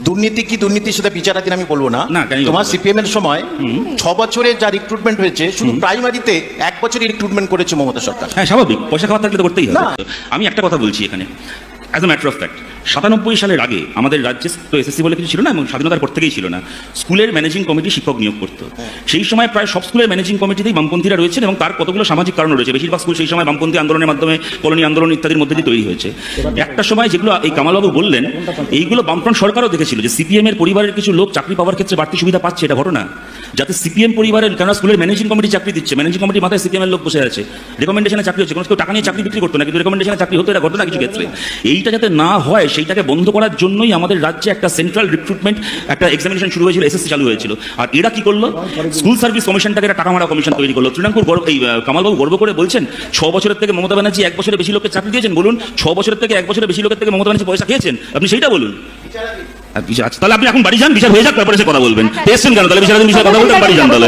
দুর্নীতি কি দুর্নীতির সাথে বিচারাধীন আমি বলবো না। তোমার সিপিএম এর সময় 6 বছরে যা রিক্রুটমেন্ট হয়েছে শুধু প্রাইমারিতে 1 বছরই রিক্রুটমেন্ট করেছে মমতা সরকার। হ্যাঁ, স্বাভাবিক, পয়সা খাওয়া থাকলে তো করতেই হবে। আমি একটা কথা বলছি এখানে, as a matter of fact, 97 সালের আগে আমাদের রাজ্যে তো এসএসসি বলে কিছু ছিল না এবং স্বাধীনতার পর থেকেই ছিল না। স্কুলের ম্যানেজিং কমিটি শিক্ষক নিয়োগ করতো। সেই সময় প্রায় সব স্কুলের ম্যানেজিং কমিটিতেই বামপন্থীরা রয়েছেন এবং তার কতগুলো সামাজিক কারণ রয়েছে। বেশিরভাগ স্কুল সেই সময় বামপন্থী আন্দোলনের মাধ্যমে, কলোনি আন্দোলন ইত্যাদির মধ্যে দিয়ে তৈরি হয়েছে। একটা সময় যেগুলো এই কামালবাবু বললেন, এইগুলো বামফ্রন্ট সরকারও দেখেছিল যে সিপিএম এর পরিবারের কিছু লোক চাকরি পাওয়ার ক্ষেত্রে বাড়তি সুবিধা পাচ্ছে, এটা ঘটনা। যাতে সিপিএম পরিবারের, কেন স্কুলের ম্যানেজিং কমিটি চাকরি দিচ্ছে, ম্যানেজিং কমিটির মাথায় সিপিএম এর লোক বসে আছে, রেকমেন্ডেশনে চাকরি হচ্ছে, কোনো কেউ টাকা নিয়ে চাকরি বিক্রি করতো না, কিন্তু রেকমেন্ডেশনে চাকরি হতো, এটা ঘটনা কিছু ক্ষেত্রে। এইটা যাতে না হয় সেইটাকে বন্ধ করার জন্যই আমাদের রাজ্যে একটা সেন্ট্রাল রিক্রুটমেন্ট, একটা এক্সামিনেশন শুরু হয়েছিল, এসএসসি চালু হয়েছিল। আর এরা কি করলো, স্কুল সার্ভিস কমিশনটাকে একটা টাকা মারা কমিশন তৈরি করলো। তৃণাঙ্কুর এই কামালবাবু গর্ব করে বলছেন 6 বছরের থেকে মমতা ব্যানার্জি 1 বছরের বেশি লোককে চাকরি দিয়েছেন। বলুন, 6 বছরের থেকে 1 বছরের বেশি লোকের থেকে মমতা ব্যানার্জি পয়সা খেয়েছেন, আপনি সেইটা বলুন। তাহলে আপনি এখন বাড়ি যান, বিচার হয়ে যাক, তারপরে সে কথা বলবেন। এসছেন কেন তাহলে বিচারাধীন বিষয়ে কথা বলতে? বাড়ি যান তাহলে।